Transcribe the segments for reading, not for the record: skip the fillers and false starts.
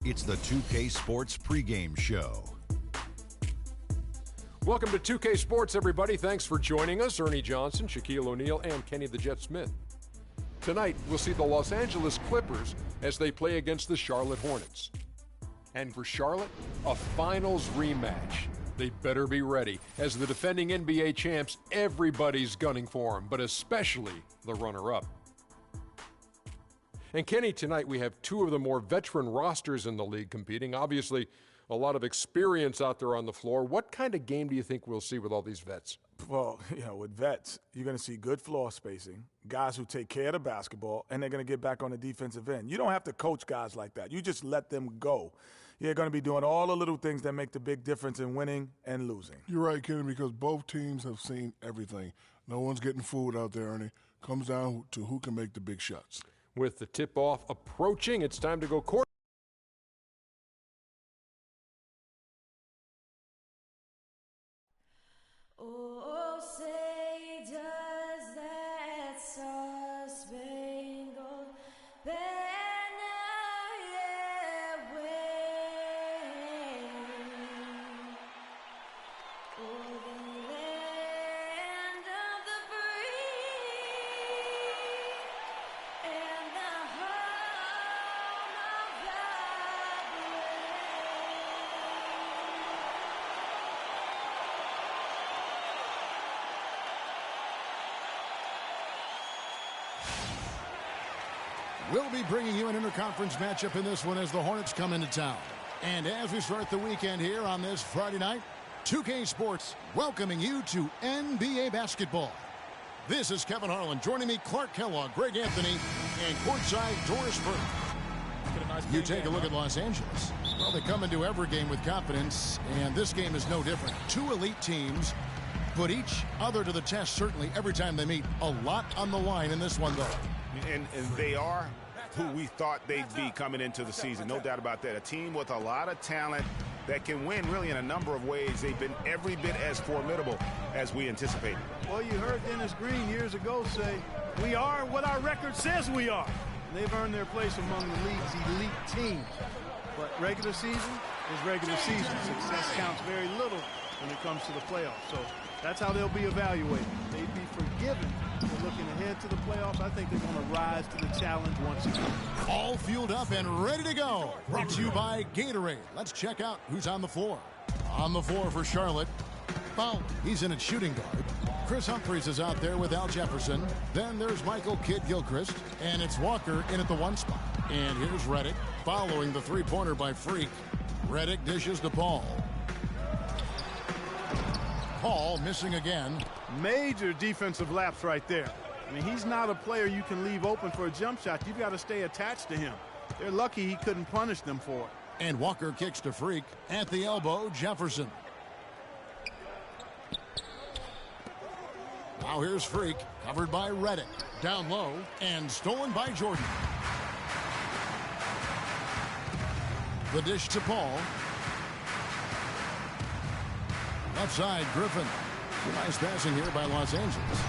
It's the 2K Sports pregame show. Welcome to 2K Sports, everybody. Thanks for joining us. Ernie Johnson, Shaquille O'Neal, and Kenny the Jet Smith. Tonight, we'll see the Los Angeles Clippers as they play against the Charlotte Hornets. And for Charlotte, a finals rematch. They better be ready. As the defending NBA champs, everybody's gunning for them, but especially the runner-up. And Kenny, tonight we have two of the more veteran rosters in the league competing. Obviously, a lot of experience out there on the floor. What kind of game do you think we'll see with all these vets? Well, with vets, you're going to see good floor spacing, guys who take care of the basketball, and they're going to get back on the defensive end. You don't have to coach guys like that. You just let them go. You're going to be doing all the little things that make the big difference in winning and losing. You're right, Kenny, because both teams have seen everything. No one's getting fooled out there, Ernie. Comes down to who can make the big shots. With the tip-off approaching, it's time to go court. Oh, say does that star-spangled banner yet wave o'er the land of the free and the home of the We'll be bringing you an interconference matchup in this one as the Hornets come into town. And as we start the weekend here on this Friday night, 2K Sports welcoming you to NBA basketball. This is Kevin Harlan. Joining me, Clark Kellogg, Greg Anthony, and courtside Doris Burke. You take a look at Los Angeles. Well, they come into every game with confidence, and this game is no different. Two elite teams put each other to the test, certainly, every time they meet. A lot on the line in this one, though. And they are who we thought they'd be coming into the season. No doubt about that. A team with a lot of talent that can win really in a number of ways. They've been every bit as formidable as we anticipated. Well, you heard Dennis Green years ago say, we are what our record says we are. And they've earned their place among the league's elite teams. But regular season is regular season. Success counts very little when it comes to the playoffs. So that's how they'll be evaluated. They'd be forgiven for looking ahead to the playoffs. I think they want to rise to the challenge once again. All fueled up and ready to go. Brought to you by Gatorade. Let's check out who's on the floor. On the floor for Charlotte, Fowler. He's in at shooting guard. Chris Humphries is out there with Al Jefferson. Then there's Michael Kidd-Gilchrist. And it's Walker in at the one spot. And here's Redick following the three-pointer by Freak. Redick dishes to Paul. Paul missing again. Major defensive lapse right there. I mean, he's not a player you can leave open for a jump shot. You've got to stay attached to him. They're lucky he couldn't punish them for it. And Walker kicks to Freak. At the elbow, Jefferson. Now here's Freak, covered by Redick. Down low, and stolen by Jordan. The dish to Paul. Left side, Griffin. Nice passing here by Los Angeles.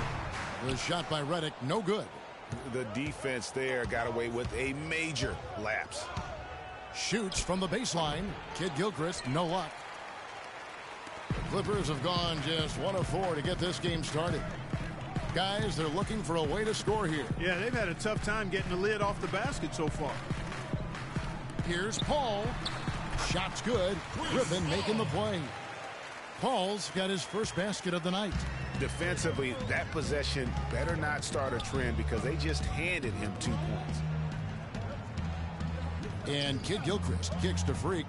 The shot by Redick, no good. The defense there got away with a major lapse. Shoots from the baseline. Kidd-Gilchrist, no luck. The Clippers have gone just 1 of 4 to get this game started. Guys, they're looking for a way to score here. Yeah, they've had a tough time getting the lid off the basket so far. Here's Paul. Shot's good. Griffin making the play. Paul's got his first basket of the night. Defensively, that possession better not start a trend because they just handed him 2 points. And Kidd-Gilchrist kicks to Freak.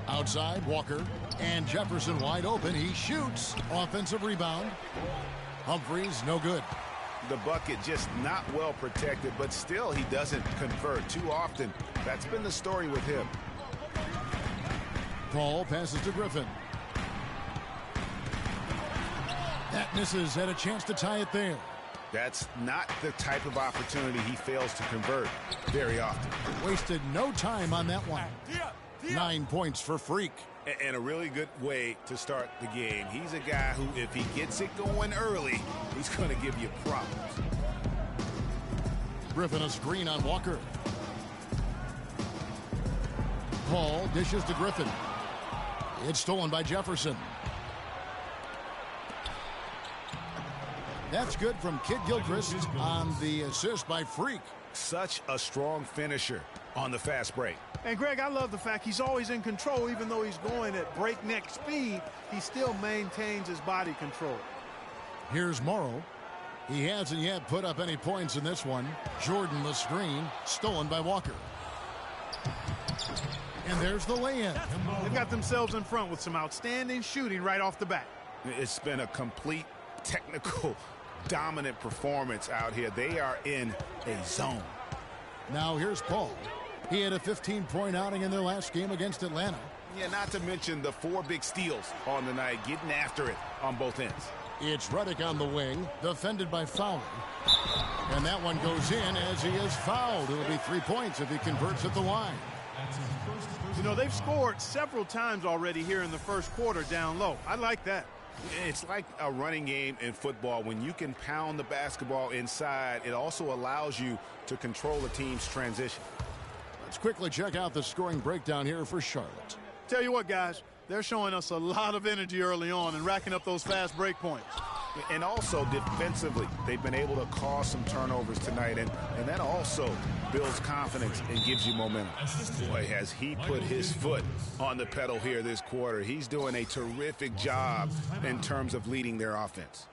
Outside, Walker. And Jefferson wide open. He shoots. Offensive rebound. Humphries, no good. The bucket just not well protected, but still he doesn't convert too often. That's been the story with him. Paul passes to Griffin. That misses, had a chance to tie it there. That's not the type of opportunity he fails to convert very often. Wasted no time on that one. 9 points for Freak. And a really good way to start the game. He's a guy who, if he gets it going early, he's going to give you problems. Griffin a screen on Walker. Paul dishes to Griffin. It's stolen by Jefferson. That's good from Kid Gilchrist on the assist by Freak. Such a strong finisher on the fast break. And Greg, I love the fact he's always in control. Even though he's going at breakneck speed, he still maintains his body control. Here's Morrow. He hasn't yet put up any points in this one. Jordan the screen, stolen by Walker. And there's the lay-in. They've got themselves in front with some outstanding shooting right off the bat. It's been a complete technical dominant performance out here. They are in a zone. Now here's Paul. He had a 15-point outing in their last game against Atlanta. Yeah, not to mention the 4 big steals on the night, getting after it on both ends. It's Reddick on the wing, defended by Fowler. And that one goes in as he is fouled. It'll be 3 points if he converts at the line. You know, they've scored several times already here in the first quarter down low. I like that. It's like a running game in football. When you can pound the basketball inside, it also allows you to control a team's transition. Let's quickly check out the scoring breakdown here for Charlotte. Tell you what, guys, they're showing us a lot of energy early on and racking up those fast break points. And also defensively, they've been able to cause some turnovers tonight, and that also builds confidence and gives you momentum. Boy, has he put his foot on the pedal here this quarter. He's doing a terrific job in terms of leading their offense.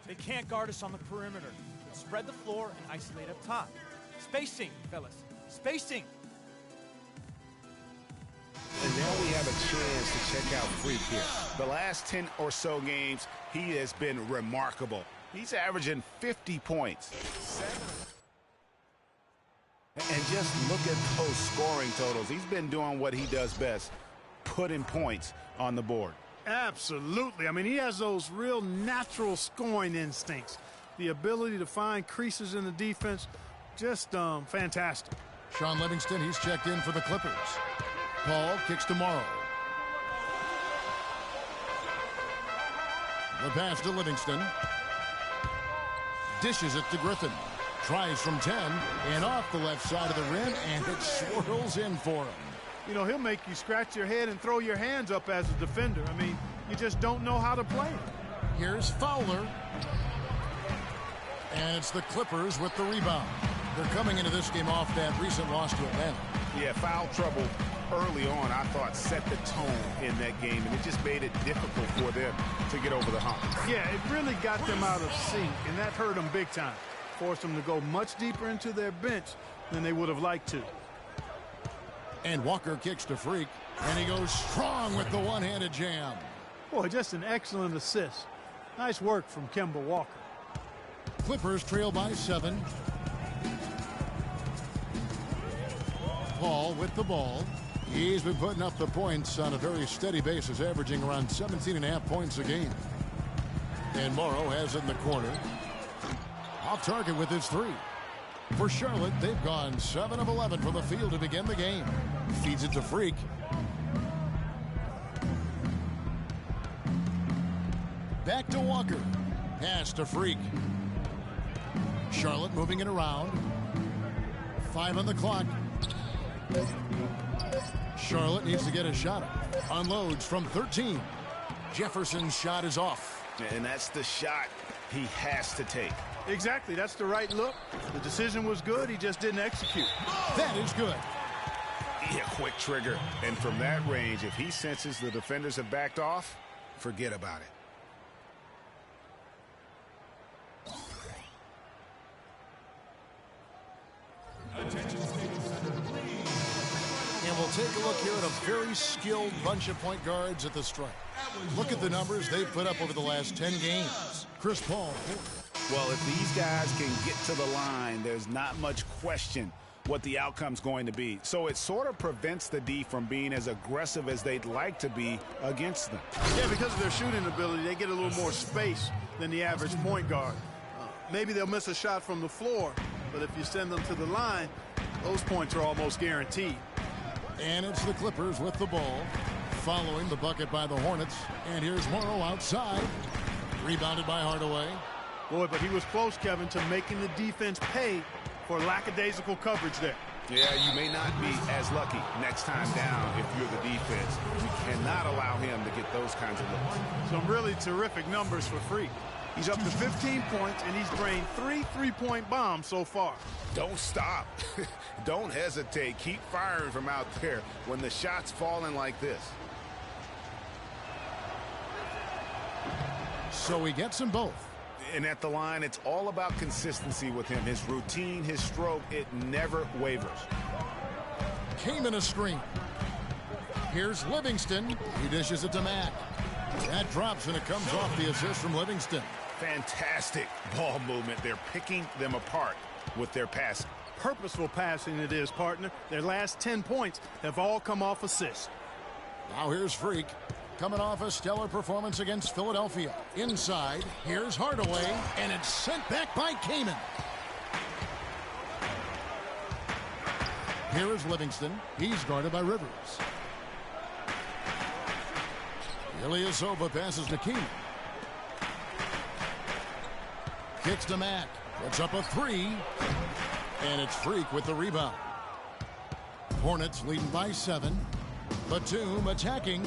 They can't guard us on the perimeter. Spread the floor and isolate up top. Spacing, fellas. Spacing. And now we have a chance to check out Freak here. The last 10 or so games, he has been remarkable. He's averaging 50 points. And just look at those scoring totals. He's been doing what he does best, putting points on the board. Absolutely. I mean, he has those real natural scoring instincts. The ability to find creases in the defense, just fantastic. Sean Livingston, he's checked in for the Clippers. Paul kicks to Morrow. The pass to Livingston. Dishes it to Griffin. Tries from 10 and off the left side of the rim, and it swirls in for him. You know, he'll make you scratch your head and throw your hands up as a defender. I mean, you just don't know how to play him. Here's Fowler. And it's the Clippers with the rebound. They're coming into this game off that recent loss to Atlanta. Yeah, foul trouble early on, I thought, set the tone in that game, and it just made it difficult for them to get over the hump. Yeah, it really got them out of sync, and that hurt them big time. Forced them to go much deeper into their bench than they would have liked to. And Walker kicks to Freak, and he goes strong with the one-handed jam. Boy, just an excellent assist. Nice work from Kemba Walker. Clippers trail by 7. Paul with the ball. He's been putting up the points on a very steady basis, averaging around 17.5 points a game. And Morrow has it in the corner. Off target with his 3. For Charlotte, they've gone 7 of 11 from the field to begin the game. Feeds it to Freak. Back to Walker. Pass to Freak. Charlotte moving it around. 5 on the clock. Charlotte needs to get a shot up. Unloads from 13. Jefferson's shot is off. And that's the shot he has to take. Exactly. That's the right look. The decision was good. He just didn't execute. That is good. Yeah, quick trigger. And from that range, if he senses the defenders have backed off, forget about it. And we'll take a look here at a very skilled bunch of point guards at the stripe. Look at the numbers they've put up over the last 10 games. Chris Paul. Well, if these guys can get to the line, there's not much question what the outcome's going to be. So it sort of prevents the D from being as aggressive as they'd like to be against them. Yeah, because of their shooting ability, they get a little more space than the average point guard. Maybe they'll miss a shot from the floor, but if you send them to the line, those points are almost guaranteed. And it's the Clippers with the ball, following the bucket by the Hornets. And here's Morrow outside. Rebounded by Hardaway. Boy, but he was close, Kevin, to making the defense pay for lackadaisical coverage there. Yeah, you may not be as lucky next time down if you're the defense. You cannot allow him to get those kinds of looks. Some really terrific numbers for Freak. He's up to 15 points, and he's drained 3 3-point bombs so far. Don't stop. Don't hesitate. Keep firing from out there when the shot's falling like this. So he gets them both. And at the line, it's all about consistency with him. His routine, his stroke, it never wavers. Came in a screen. Here's Livingston. He dishes it to Mack. That drops, and it comes off the assist from Livingston. Fantastic ball movement. They're picking them apart with their passing. Purposeful passing it is, partner. Their last 10 points have all come off assists. Now here's Freak. Coming off a stellar performance against Philadelphia. Inside, here's Hardaway, and it's sent back by Kaman. Here is Livingston. He's guarded by Rivers. Ilyasova passes to Kaman. Kicks to Mack. Puts up a 3. And it's Freak with the rebound. Hornets leading by 7. Batum attacking.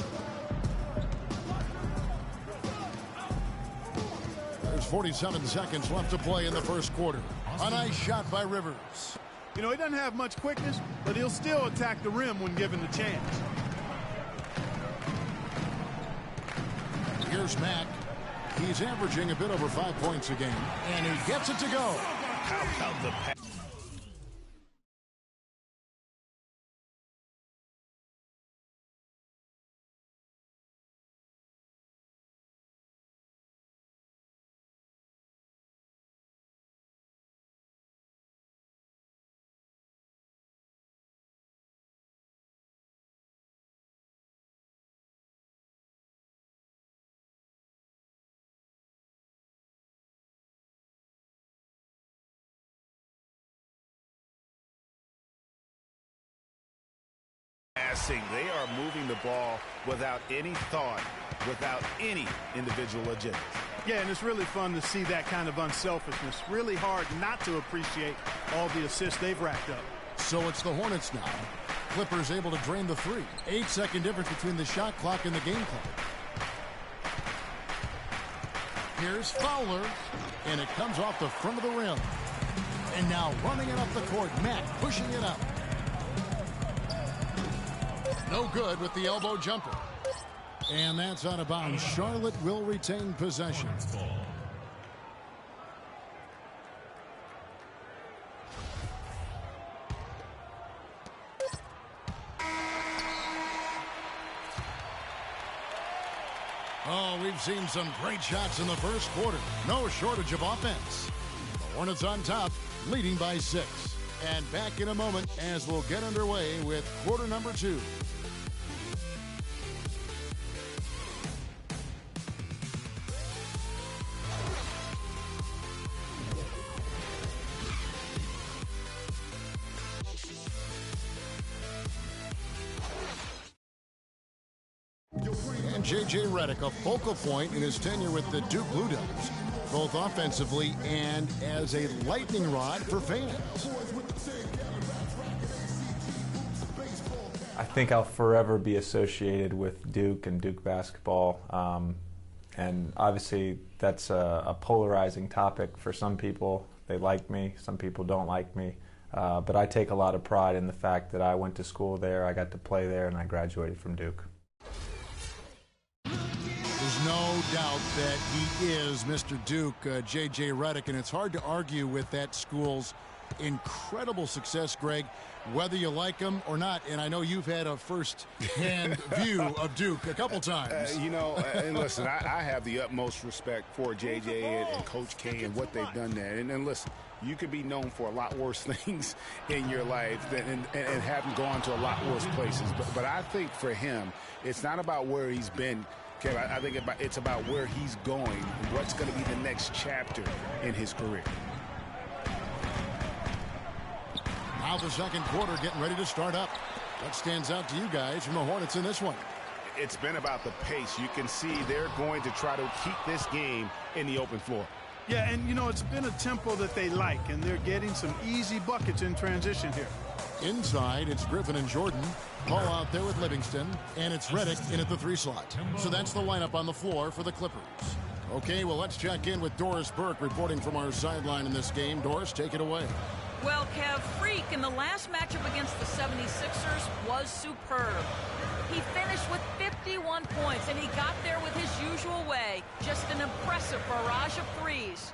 There's 47 seconds left to play in the first quarter. A nice shot by Rivers. You know, he doesn't have much quickness, but he'll still attack the rim when given the chance. Here's Mack. He's averaging a bit over 5 points a game, and he gets it to go. How about the pass? They are moving the ball without any thought, without any individual agenda. Yeah, and it's really fun to see that kind of unselfishness. Really hard not to appreciate all the assists they've racked up. So it's the Hornets now. Clippers able to drain the 3. 8-second difference between the shot clock and the game clock. Here's Fowler, and it comes off the front of the rim. And now running it up the court, Mack pushing it up. No good with the elbow jumper. And that's out of bounds. Charlotte will retain possession. Oh, we've seen some great shots in the first quarter. No shortage of offense. The Hornets on top, leading by 6. And back in a moment as we'll get underway with quarter number 2. And J.J. Redick, a focal point in his tenure with the Duke Blue Devils, both offensively and as a lightning rod for fans. I think I'll forever be associated with Duke and Duke basketball. And obviously that's a polarizing topic for some people. They like me, some people don't like me. But I take a lot of pride in the fact that I went to school there, I got to play there, and I graduated from Duke. There's no doubt that he is Mr. Duke, J.J. Redick, and it's hard to argue with that school's incredible success, Greg, whether you like him or not. And I know you've had a first-hand view of Duke a couple times. And listen, I have the utmost respect for J.J. and Coach K and what they've done there. And listen, you could be known for a lot worse things in your life and haven't gone to a lot worse places. But I think for him, it's not about where he's been, Kev. I think it's about where he's going, what's going to be the next chapter in his career. Now the second quarter getting ready to start up. What stands out to you guys from the Hornets in this one? It's been about the pace. You can see they're going to try to keep this game in the open floor. Yeah, and, you know, it's been a tempo that they like, and they're getting some easy buckets in transition here. Inside, it's Griffin and Jordan. Paul out there with Livingston, and it's Redick in at the 3 slot. So that's the lineup on the floor for the Clippers. Okay, well, let's check in with Doris Burke reporting from our sideline in this game. Doris, take it away. Well, Kev, Freak in the last matchup against the 76ers was superb. He finished with 51 points, and he got there with his usual way. Just an impressive barrage of threes.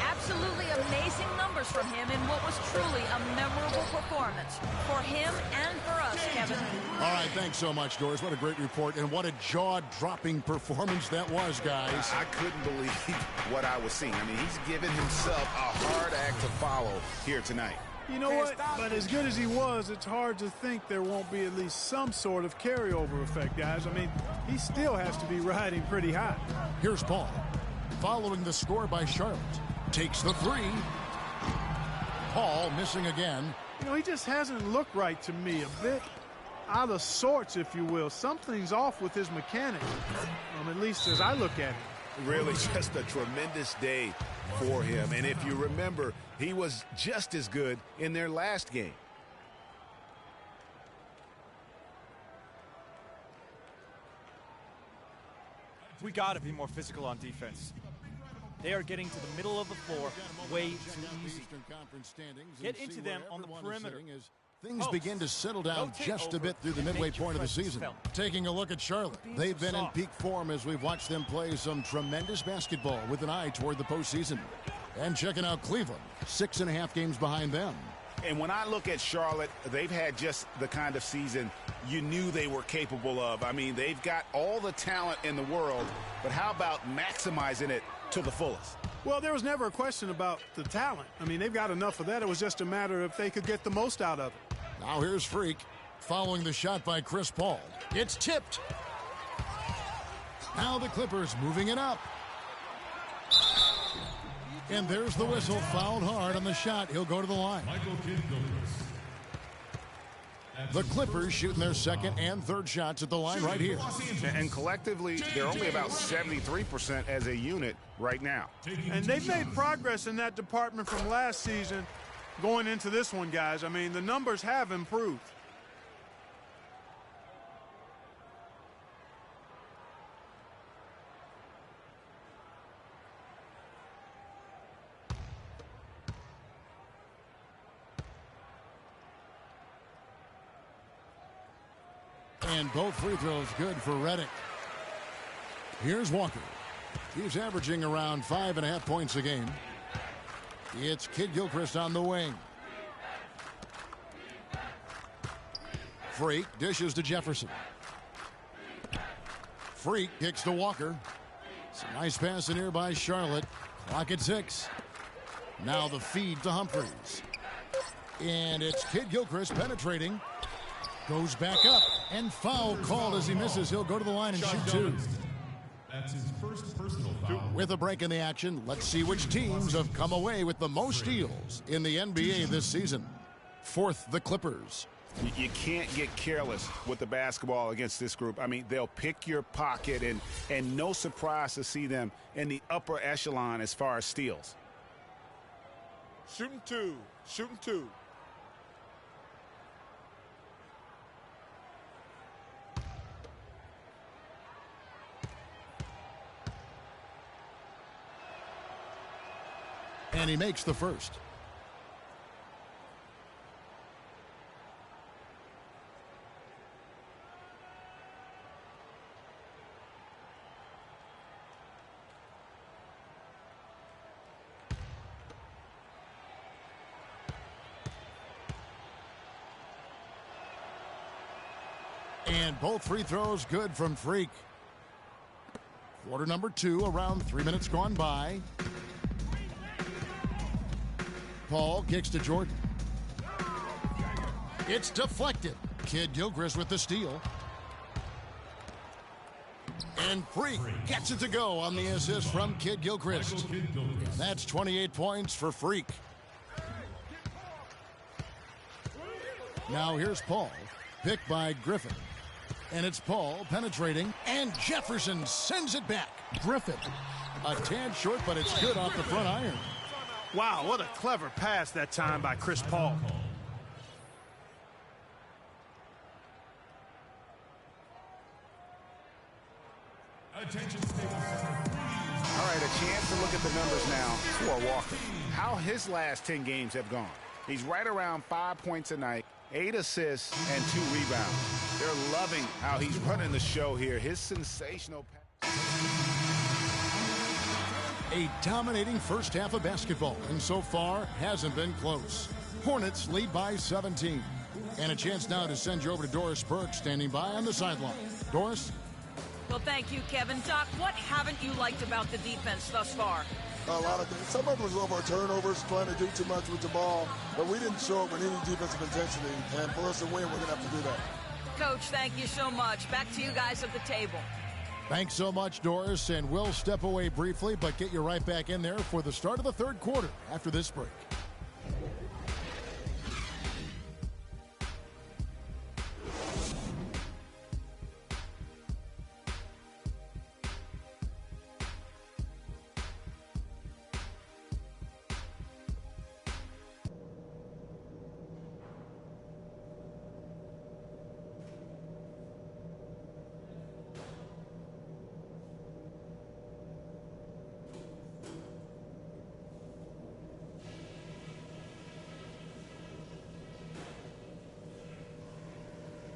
Absolutely amazing numbers from him in what was truly a memorable performance for him and for us, Kevin. All right, thanks so much, Doris. What a great report, and what a jaw-dropping performance that was, guys. I couldn't believe what I was seeing. I mean, he's given himself a hard act to follow here tonight. You know what? But as good as he was, it's hard to think there won't be at least some sort of carryover effect, guys. I mean, he still has to be riding pretty high. Here's Paul. Following the score by Charlotte. Takes the 3. Paul missing again. You know, he just hasn't looked right to me. A bit out of sorts, if you will. Something's off with his mechanics, at least as I look at it. Really just a tremendous day for him. And if you remember, he was just as good in their last game. We got to be more physical on defense. They are getting to the middle of the floor way too easy. Get into them on the perimeter. Things begin to settle down just a bit through the midway point of the season. Taking a look at Charlotte. They've been in peak form as we've watched them play some tremendous basketball with an eye toward the postseason. And checking out Cleveland, 6.5 games behind them. And when I look at Charlotte, they've had just the kind of season you knew they were capable of. I mean, they've got all the talent in the world, but how about maximizing it to the fullest? Well, there was never a question about the talent. I mean, they've got enough of that. It was just a matter of if they could get the most out of it. Now here's Freak, following the shot by Chris Paul. It's tipped. Now the Clippers moving it up. And there's the whistle, fouled hard on the shot. He'll go to the line. The Clippers shooting their second and third shots at the line right here. And collectively, they're only about 73% as a unit right now. And they've made progress in that department from last season going into this one, guys. I mean, the numbers have improved. And both free throws good for Redick. Here's Walker. He's averaging around 5.5 points a game. It's Kid Gilchrist on the wing. Freak dishes to Jefferson. Freak kicks to Walker. It's a nice pass in here by Charlotte. Clock at 6. Now the feed to Humphries. And it's Kid Gilchrist penetrating. Goes back up, and foul called as he misses. He'll go to the line and shoot 2. That's his first personal foul. With a break in the action, let's see which teams have come away with the most steals in the NBA this season. Fourth, the Clippers. You can't get careless with the basketball against this group. I mean, they'll pick your pocket, and no surprise to see them in the upper echelon as far as steals. Shooting 2. Shooting 2. And he makes the first. And both free throws good from Freak. Quarter number 2, around 3 minutes gone by. Paul kicks to Jordan. It's deflected. Kid Gilchrist with the steal. And Freak gets it to go on the assist from Kid Gilchrist. That's 28 points for Freak. Now here's Paul, picked by Griffin. And it's Paul penetrating, and Jefferson sends it back. Griffin, a tad short, but it's good off the front iron. Wow, what a clever pass that time by Chris Paul. Attention, Staples. All right, a chance to look at the numbers now for Walker. How his last 10 games have gone. He's right around 5 points a night, 8 assists, and 2 rebounds. They're loving how he's running the show here. His sensational pass. A dominating first half of basketball, and so far hasn't been close. Hornets lead by 17. And a chance now to send you over to Doris Burke, standing by on the sideline. Doris? Well, thank you, Kevin. Doc, what haven't you liked about the defense thus far? A lot of things. Some of it was over turnovers, trying to do too much with the ball, but we didn't show up with any defensive intensity. And for us to win, we're going to have to do that. Coach, thank you so much. Back to you guys at the table. Thanks so much, Doris, and we'll step away briefly, but get you right back in there for the start of the third quarter after this break.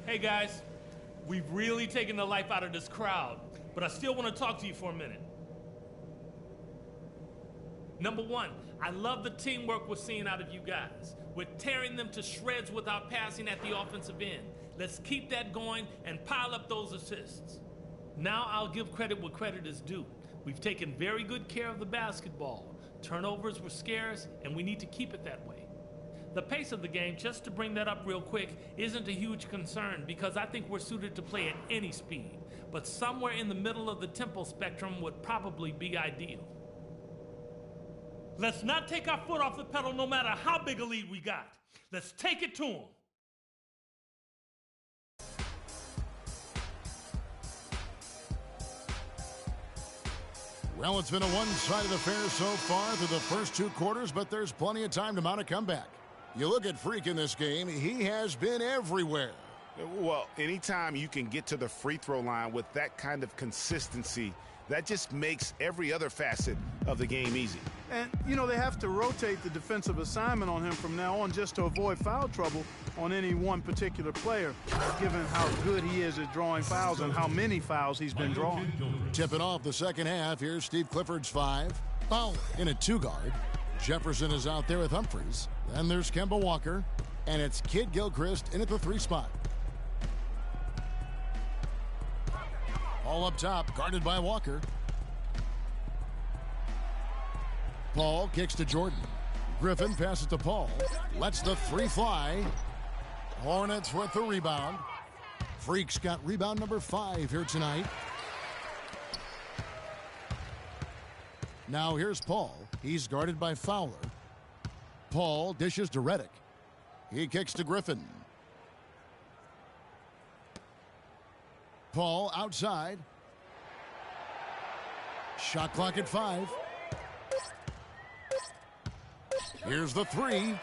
Hey guys, we've really taken the life out of this crowd, but I still want to talk to you for a minute. Number one, I love the teamwork we're seeing out of you guys. We're tearing them to shreds with our passing at the offensive end. Let's keep that going and pile up those assists. Now I'll give credit where credit is due. We've taken very good care of the basketball. Turnovers were scarce, and we need to keep it that way. The pace of the game, just to bring that up real quick, isn't a huge concern because I think we're suited to play at any speed. But somewhere in the middle of the tempo spectrum would probably be ideal. Let's not take our foot off the pedal no matter how big a lead we got. Let's take it to them. Well, it's been a one-sided affair so far through the first 2 quarters, but there's plenty of time to mount a comeback. You look at Freak in this game, he has been everywhere. Well, anytime you can get to the free throw line with that kind of consistency, that just makes every other facet of the game easy. And, you know, they have to rotate the defensive assignment on him from now on just to avoid foul trouble on any one particular player, given how good he is at drawing fouls and how many fouls he's been drawing. Tipping off the second half, here's Steve Clifford's 5. Fowler in a 2-guard. Jefferson is out there with Humphries. Then there's Kemba Walker. And it's Kid Gilchrist in at the 3 spot. All up top, guarded by Walker. Paul kicks to Jordan. Griffin passes to Paul. Lets the 3 fly. Hornets with the rebound. Freak's got rebound number 5 here tonight. Now here's Paul. He's guarded by Fowler. Paul dishes to Reddick. He kicks to Griffin. Paul outside. Shot clock at 5. Here's the 3.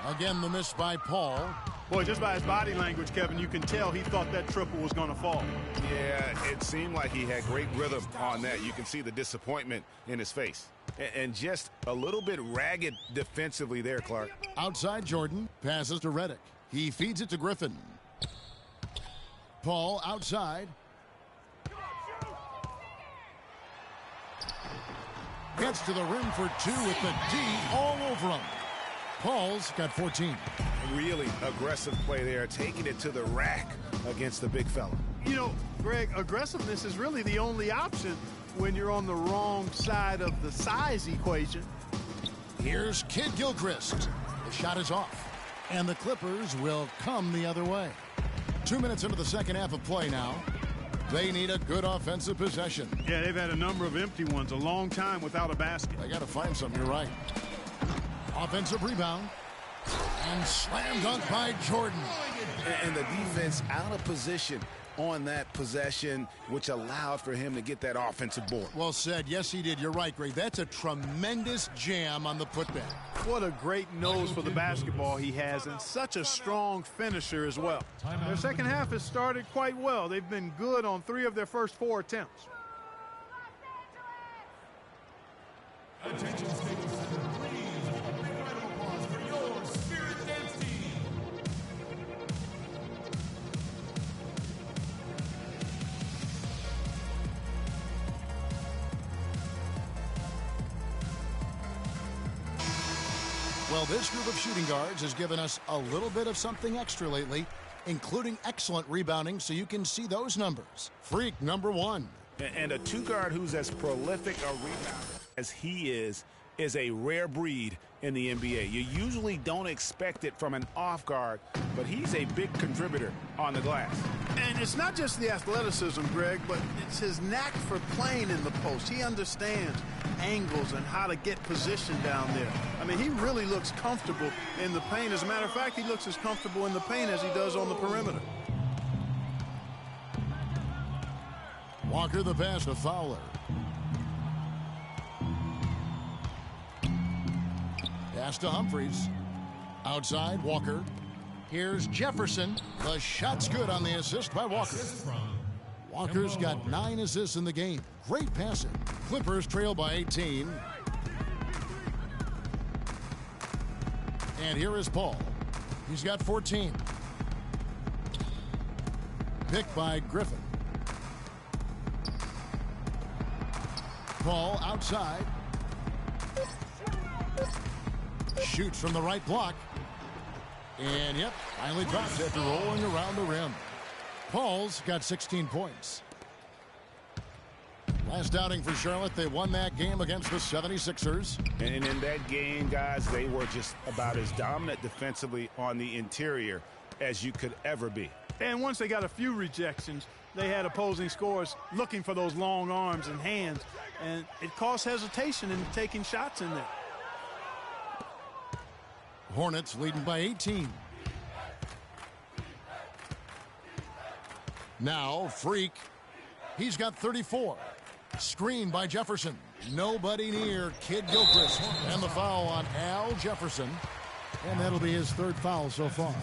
Again, the miss by Paul. Boy, just by his body language, Kevin, you can tell he thought that triple was going to fall. Yeah, it seemed like he had great rhythm on that. You can see the disappointment in his face. And just a little bit ragged defensively there, Clark. Outside Jordan, passes to Reddick. He feeds it to Griffin. Paul outside. Gets to the rim for 2 with the D all over him. Paul's got 14. Really aggressive play there, taking it to the rack against the big fella. You know, Greg, aggressiveness is really the only option when you're on the wrong side of the size equation. Here's Kid Gilchrist. The shot is off. And the Clippers will come the other way. 2 minutes into the second half of play now. They need a good offensive possession. Yeah, they've had a number of empty ones, a long time without a basket. They got to find something, you're right. Offensive rebound. And slam dunk by Jordan. And the defense out of position on that possession, which allowed for him to get that offensive board. Well said. Yes, he did. You're right, Greg. That's a tremendous jam on the putback. What a great nose for the basketball he has, and such a strong finisher as well. Their second half has started quite well. They've been good on 3 of their first 4 attempts. Attention, Staples Center, please. A big round of applause for your Spirit Dance team. Well, this group of shooting guards has given us a little bit of something extra lately, including excellent rebounding, so you can see those numbers. Freak number 1. And a 2-guard who's as prolific a rebounder as he is a rare breed in the NBA. You usually don't expect it from an off guard, but he's a big contributor on the glass. And it's not just the athleticism, Greg, but it's his knack for playing in the post. He understands angles and how to get position down there. I mean, he really looks comfortable in the paint. As a matter of fact, he looks as comfortable in the paint as he does on the perimeter. Walker the pass to Fowler. Pass to Humphries. Outside, Walker. Here's Jefferson. The shot's good on the assist by Walker. Walker's got 9 assists in the game. Great passing. Clippers trail by 18. And here is Paul. He's got 14. Picked by Griffin. Paul outside. Shoots from the right block. And, yep, finally drops after rolling around the rim. Paul's got 16 points. Last outing for Charlotte, they won that game against the 76ers. And in that game, guys, they were just about as dominant defensively on the interior as you could ever be. And once they got a few rejections, they had opposing scorers looking for those long arms and hands, and it caused hesitation in taking shots in there. Hornets leading by 18. Now, Freak. He's got 34. Screen by Jefferson. Nobody near Kid Gilchrist. And the foul on Al Jefferson. And that'll be his 3rd foul so far.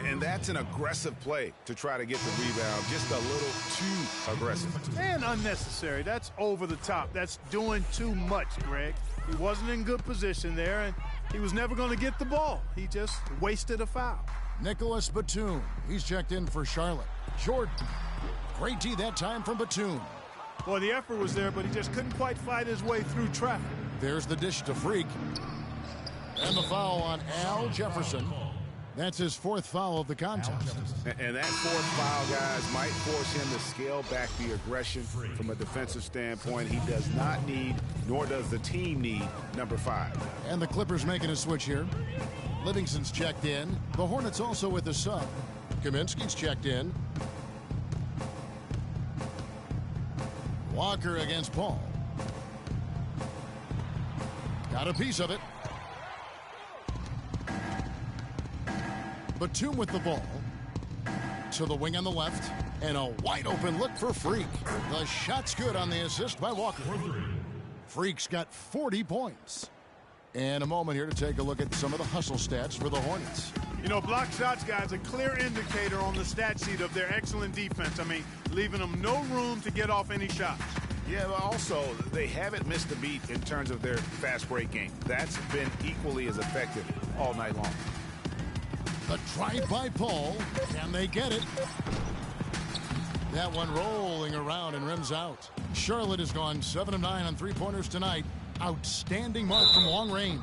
And that's an aggressive play to try to get the rebound. Just a little too aggressive. And unnecessary. That's over the top. That's doing too much, Greg. He wasn't in good position there, and he was never going to get the ball. He just wasted a foul. Nicholas Batum. He's checked in for Charlotte. Jordan. Great D that time from Batum. Well, the effort was there, but he just couldn't quite fight his way through traffic. There's the dish to Freak. And the foul on Al Jefferson. That's his 4th foul of the contest. And that 4th foul, guys, might force him to scale back the aggression from a defensive standpoint. He does not need, nor does the team need, number 5. And the Clippers making a switch here. Livingston's checked in. The Hornets also with a sub. Kaminsky's checked in. Walker against Paul. Got a piece of it. Batum with the ball. To the wing on the left. And a wide open look for Freak. The shot's good on the assist by Walker. Freak's got 40 points. And a moment here to take a look at some of the hustle stats for the Hornets. You know, block shots, guys, a clear indicator on the stat sheet of their excellent defense. I mean, leaving them no room to get off any shots. Yeah, but also, they haven't missed a beat in terms of their fast break game. That's been equally as effective all night long. The drive by Paul. Can they get it? That one rolling around and rims out. Charlotte has gone 7 of 9 on 3-pointers tonight. Outstanding mark from long range.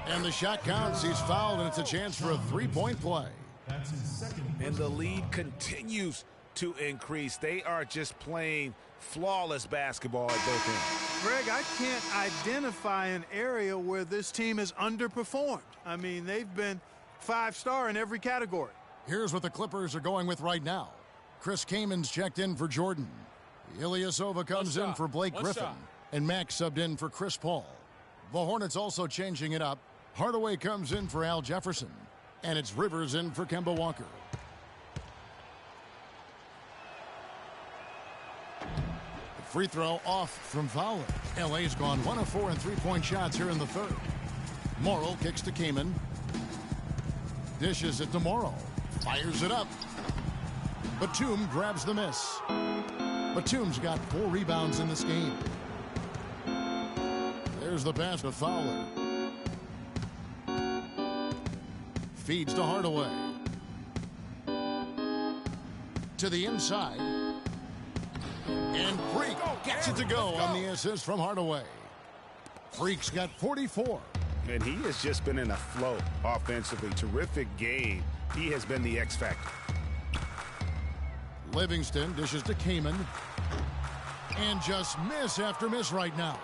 And the shot counts. He's fouled, and it's a chance for a 3-point play. That's his 2nd. And the lead continues to increase. They are just playing flawless basketball at both ends. Greg, I can't identify an area where this team has underperformed. I mean, they've been 5-star in every category. Here's what the Clippers are going with right now. Chris Kamen's checked in for Jordan. Ilyasova comes in for Blake Griffin. And Max subbed in for Chris Paul. The Hornets also changing it up. Hardaway comes in for Al Jefferson. And it's Rivers in for Kemba Walker. The free throw off from Fowler. LA's gone 1 of 4 in three-point shots here in the third. Morrill kicks to Kamen. Dishes it to Morrill. Fires it up. Batum grabs the miss. Batum's got 4 rebounds in this game. There's the pass to Fowler. Feeds to Hardaway. To the inside. And Freak gets it to go on the assist from Hardaway. Freak's got 44. And he has just been in a flow offensively. Terrific game. He has been the X factor. Livingston dishes to Kamen. And just miss after miss right now.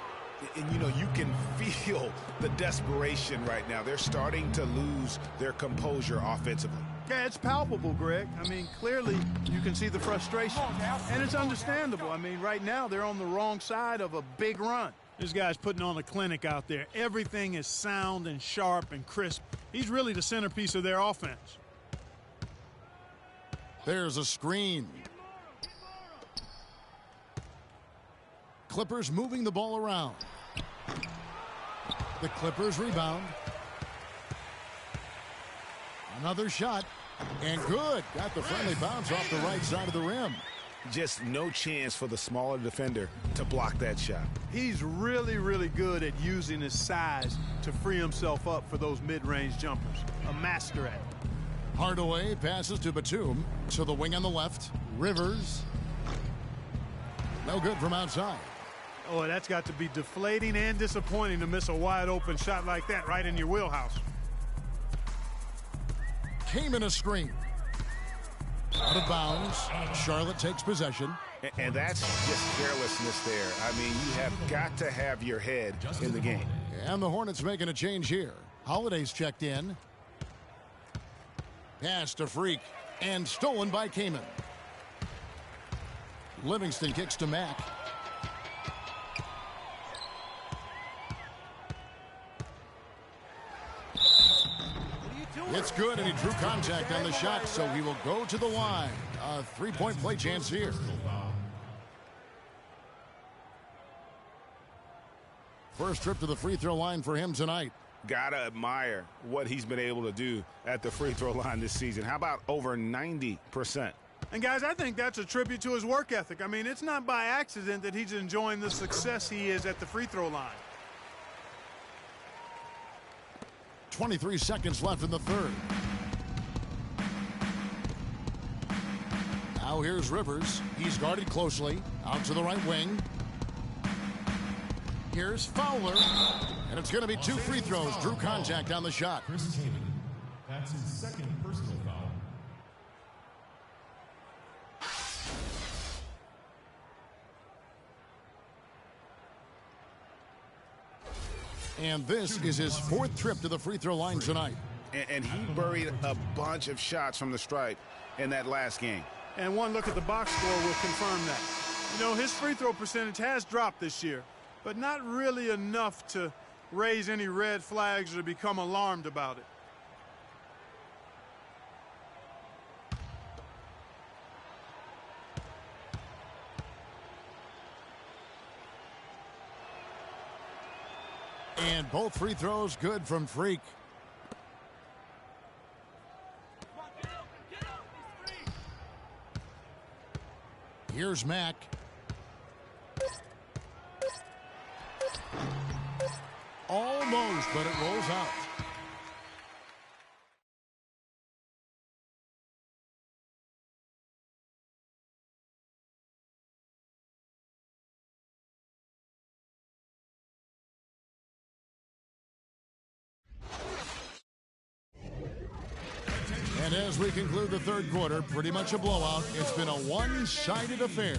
And, you know, you can feel the desperation right now. They're starting to lose their composure offensively. Yeah, it's palpable, Greg. I mean, clearly you can see the frustration. And it's understandable. I mean, right now they're on the wrong side of a big run. This guy's putting on a clinic out there. Everything is sound and sharp and crisp. He's really the centerpiece of their offense. There's a screen. Clippers moving the ball around. The Clippers rebound. Another shot. And good. Got the friendly bounce off the right side of the rim. Just no chance for the smaller defender to block that shot. He's really, really good at using his size to free himself up for those mid-range jumpers. A master at it. Hardaway passes to Batum. To the wing on the left. Rivers. No good from outside. Oh, that's got to be deflating and disappointing to miss a wide-open shot like that right in your wheelhouse. Came in a screen. Out of bounds. Charlotte takes possession. And that's just carelessness there. I mean, you have got to have your head in the game. And the Hornets making a change here. Holiday's checked in. Pass to Freak. And stolen by Kamen. Livingston kicks to Mack. It's good, and he drew contact on the shot, so he will go to the line. A three-point play chance here. First trip to the free throw line for him tonight. Gotta admire what he's been able to do at the free throw line this season. How about over 90%? And guys, I think that's a tribute to his work ethic. I mean, it's not by accident that he's enjoying the success he is at the free throw line. 23 seconds left in the third. Now here's Rivers. He's guarded closely. Out to the right wing. Here's Fowler. And it's going to be 2 free throws. Drew contact on the shot. Chris Kamen. That's his second personal foul. And this is his 4th trip to the free throw line tonight. And he buried a bunch of shots from the stripe in that last game. And one look at the box score will confirm that. You know, his free throw percentage has dropped this year, but not really enough to raise any red flags or to become alarmed about it. And both free throws good from Freak. Here's Mack. Almost, but it rolls out. And as we conclude the third quarter, pretty much a blowout. It's been a one-sided affair.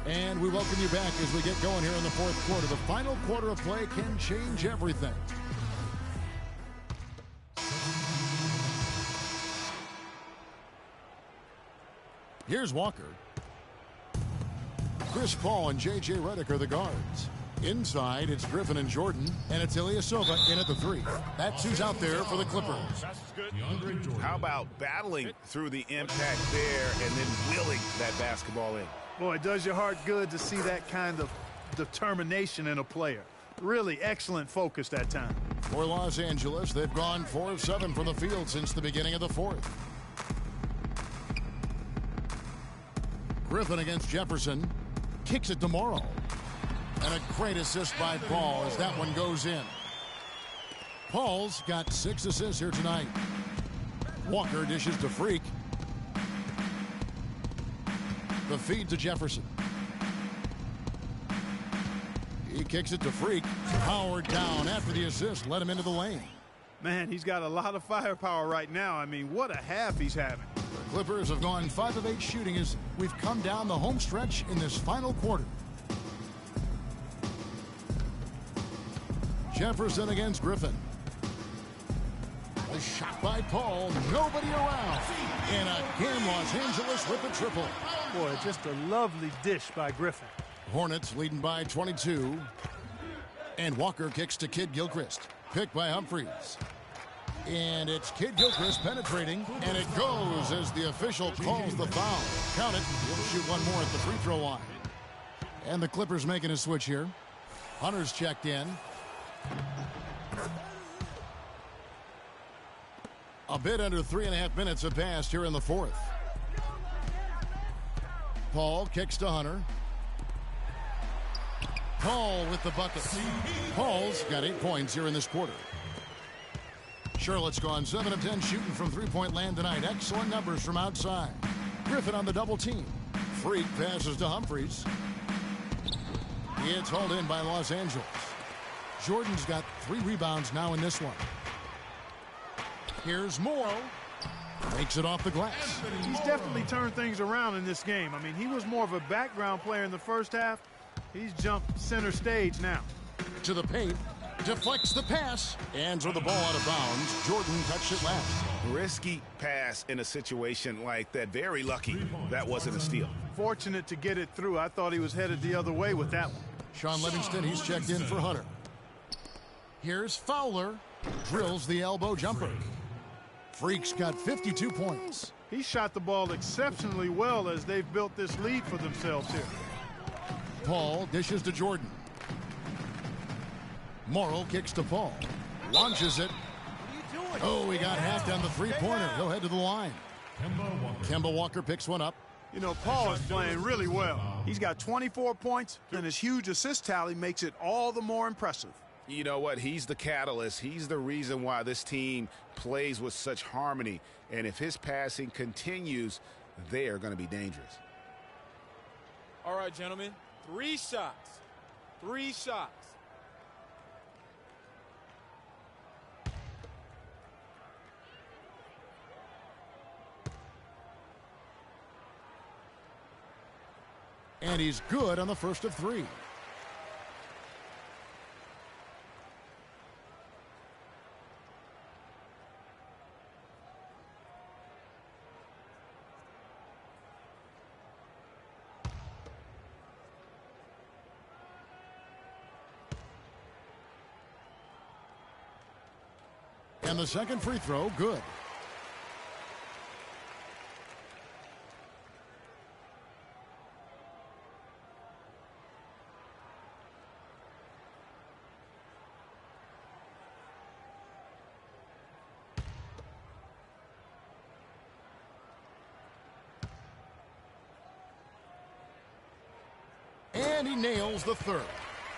And we welcome you back as we get going here in the fourth quarter. The final quarter of play can change everything. Here's Walker. Chris Paul and J.J. Redick are the guards. Inside, it's Griffin and Jordan, and it's Ilyasova in at the 3. That's who's out there for the Clippers. How about battling through the impact there and then wheeling that basketball in? Boy, it does your heart good to see that kind of determination in a player. Really excellent focus that time. For Los Angeles, they've gone 4 of 7 from the field since the beginning of the 4th. Griffin against Jefferson. Kicks it to Morrow. And a great assist by Paul as that one goes in. Paul's got 6 assists here tonight. Walker dishes to Freak. The feed to Jefferson. He kicks it to Freak. Howard down after the assist. Let him into the lane. Man, he's got a lot of firepower right now. I mean, what a half he's having. The Clippers have gone 5 of 8 shooting as we've come down the home stretch in this final quarter. Jefferson against Griffin. A shot by Paul. Nobody around. And again, Los Angeles with a triple. Boy, just a lovely dish by Griffin. Hornets leading by 22. And Walker kicks to Kid Gilchrist. Picked by Humphries. And it's Kid Gilchrist penetrating. And it goes as the official calls the foul. Count it. He'll shoot one more at the free throw line. And the Clippers making a switch here. Hunter's checked in. A bit under 3.5 minutes have passed here in the 4th. Paul kicks to Hunter. Paul with the bucket. Paul's got 8 points here in this quarter. Charlotte's gone 7 of 10 shooting from three-point land tonight. Excellent numbers from outside. Griffin on the double team. Freak passes to Humphries. It's hauled in by Los Angeles. Jordan's got 3 rebounds now in this one. Here's Morrow. Makes it off the glass. He's definitely turned things around in this game. I mean, he was more of a background player in the first half. He's jumped center stage now. To the paint. Deflects the pass. And throw the ball out of bounds. Jordan touched it last. Risky pass in a situation like that. Very lucky that wasn't a steal. Fortunate to get it through. I thought he was headed the other way with that one. Sean Livingston, he's checked in for Hunter. Here's Fowler. Drills the elbow jumper. Freak's got 52 points. He shot the ball exceptionally well as they've built this lead for themselves here. Paul dishes to Jordan. Morrow kicks to Paul. Launches it. Oh, he got hacked on the three-pointer. He'll head to the line. Kemba Walker picks one up. You know, Paul is playing really well. He's got 24 points, and his huge assist tally makes it all the more impressive. You know what? He's the catalyst. He's the reason why this team plays with such harmony. And if his passing continues, they are going to be dangerous. All right, gentlemen. 3 shots. 3 shots. And he's good on the first of 3. And the second free throw, good. And he nails the third.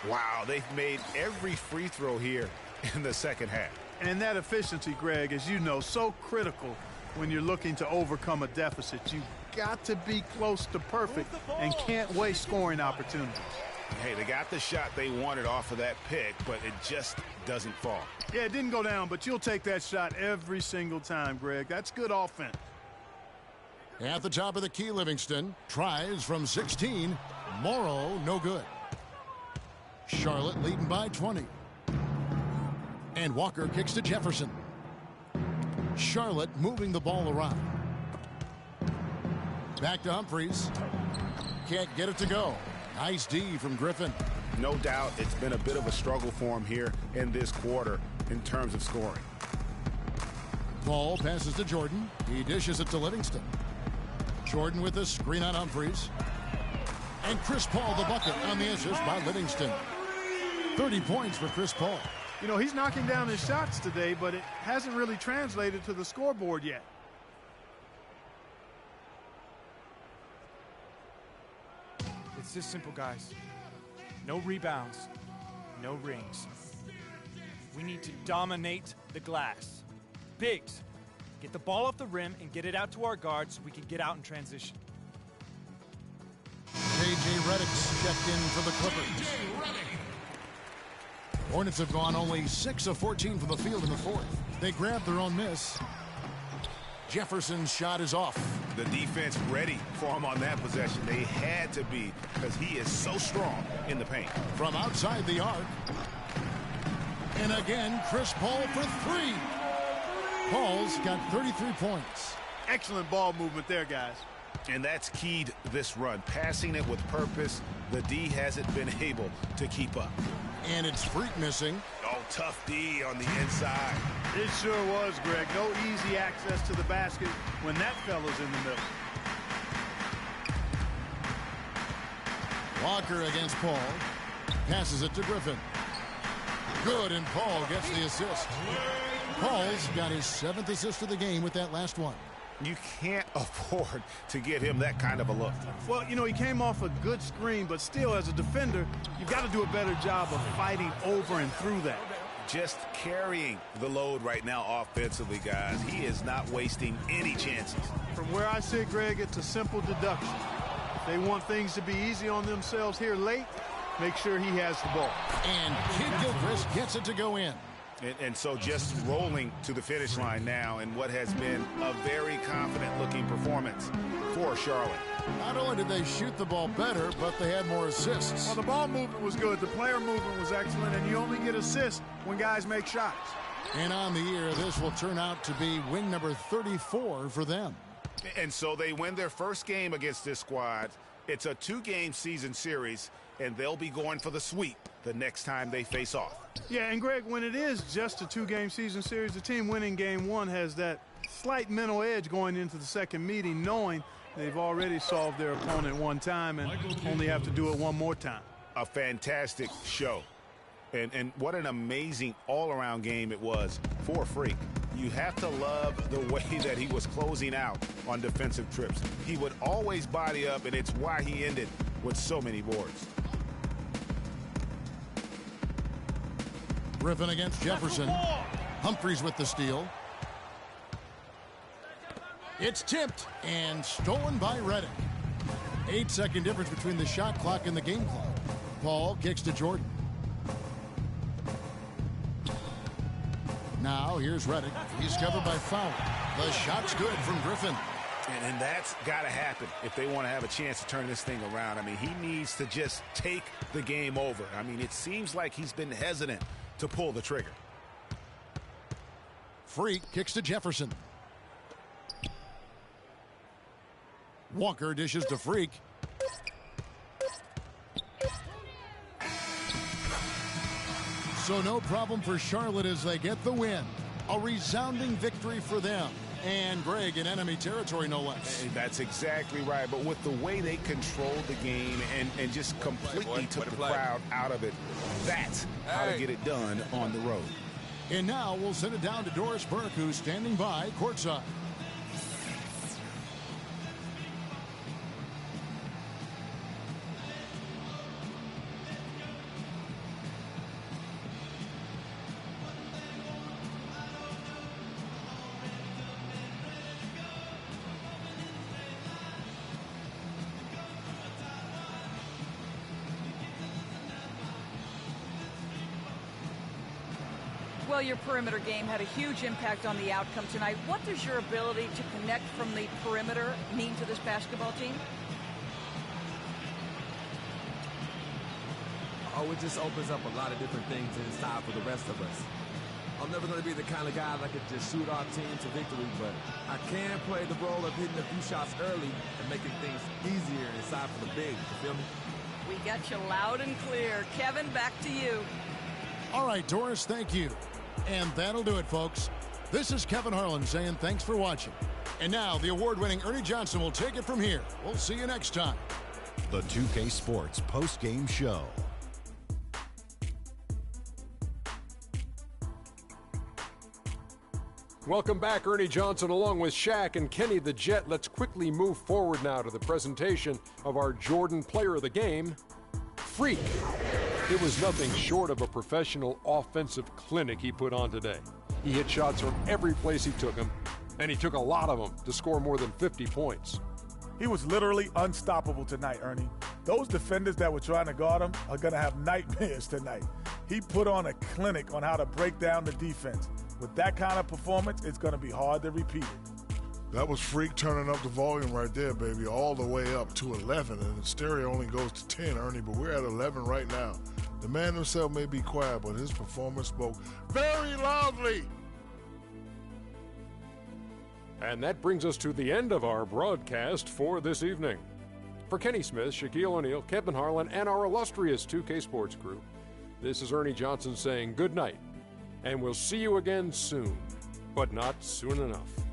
Wow, they've made every free throw here in the second half. And that efficiency, Greg, as you know, so critical when you're looking to overcome a deficit. You've got to be close to perfect and can't waste scoring opportunities. Hey, they got the shot they wanted off of that pick, but it just doesn't fall. Yeah, it didn't go down, but you'll take that shot every single time, Greg. That's good offense. At the top of the key, Livingston tries from 16. Morrow, no good. Charlotte leading by 20. And Walker kicks to Jefferson. Charlotte moving the ball around. Back to Humphries. Can't get it to go. Nice D from Griffin. No doubt it's been a bit of a struggle for him here in this quarter in terms of scoring. Paul passes to Jordan. He dishes it to Livingston. Jordan with the screen on Humphries. And Chris Paul the bucket on the assist by Livingston. 30 points for Chris Paul. You know, he's knocking down his shots today, but it hasn't really translated to the scoreboard yet. It's this simple, guys. No rebounds, no rings. We need to dominate the glass. Biggs, get the ball off the rim and get it out to our guards so we can get out in transition. J.J. Redick's checked in for the Clippers. Hornets have gone only 6 of 14 from the field in the fourth. They grabbed their own miss. Jefferson's shot is off. The defense ready for him on that possession. They had to be because he is so strong in the paint. From outside the arc. And again, Chris Paul for three. Paul's got 33 points. Excellent ball movement there, guys. And that's keyed this run. Passing it with purpose, the D hasn't been able to keep up. And it's Freak missing. Oh, tough D on the inside. It sure was, Greg. No easy access to the basket when that fella's in the middle. Walker against Paul. Passes it to Griffin. Good, and Paul gets the assist. Paul's got his 7th assist of the game with that last one. You can't afford to give him that kind of a look. Well, you know, he came off a good screen, but still, as a defender, you've got to do a better job of fighting over and through that. Just carrying the load right now offensively, guys. He is not wasting any chances. From where I sit, Greg, it's a simple deduction. If they want things to be easy on themselves here late, make sure he has the ball. And Kid Gilchrist gets it to go in. And so just rolling to the finish line now in what has been a very confident-looking performance for Charlotte. Not only did they shoot the ball better, but they had more assists. Well, the ball movement was good. The player movement was excellent, and you only get assists when guys make shots. And on the year, this will turn out to be win number 34 for them. And so they win their first game against this squad. It's a 2-game season series, and they'll be going for the sweep the next time they face off. Yeah, and Greg, when it is just a 2-game season series, the team winning game 1 has that slight mental edge going into the second meeting, knowing they've already solved their opponent one time and only have to do it one more time. A fantastic show. And what an amazing all-around game it was for Freak. You have to love the way that he was closing out on defensive trips. He would always body up, and it's why he ended with so many boards. Griffin against Jefferson. Humphries with the steal. It's tipped and stolen by Redick. 8-second difference between the shot clock and the game clock. Paul kicks to Jordan. Now here's Redick. He's covered by Fowler. The shot's good from Griffin. And that's got to happen if they want to have a chance to turn this thing around. I mean, he needs to just take the game over. I mean, it seems like he's been hesitant to pull the trigger. Freak kicks to Jefferson. Walker dishes to Freak. So no problem for Charlotte as they get the win. A resounding victory for them. And Greg in enemy territory, no less. And that's exactly right. But with the way they controlled the game and just completely took the crowd out of it, that's how to get it done on the road. And now we'll send it down to Doris Burke, who's standing by courtside. Well, your perimeter game had a huge impact on the outcome tonight. What does your ability to connect from the perimeter mean to this basketball team? Oh, it just opens up a lot of different things inside for the rest of us. I'm never going to be the kind of guy that could just shoot our team to victory, but I can play the role of hitting a few shots early and making things easier inside for the big. You feel me? We got you loud and clear. Kevin, back to you. All right, Doris, thank you. And that'll do it, folks. This is Kevin Harlan saying thanks for watching. And now the award-winning Ernie Johnson will take it from here. We'll see you next time. The 2K Sports post-game show. Welcome back, Ernie Johnson, along with Shaq and Kenny the Jet. Let's quickly move forward now to the presentation of our Jordan Player of the Game, Freak. It was nothing short of a professional offensive clinic he put on today. He hit shots from every place he took them, and he took a lot of them to score more than 50 points. He was literally unstoppable tonight, Ernie. Those defenders that were trying to guard him are going to have nightmares tonight. He put on a clinic on how to break down the defense. With that kind of performance, it's going to be hard to repeat it. That was Freak turning up the volume right there, baby, all the way up to 11. And the stereo only goes to 10, Ernie, but we're at 11 right now. The man himself may be quiet, but his performance spoke very loudly. And that brings us to the end of our broadcast for this evening. For Kenny Smith, Shaquille O'Neal, Kevin Harlan, and our illustrious 2K Sports crew, this is Ernie Johnson saying good night, and we'll see you again soon, but not soon enough.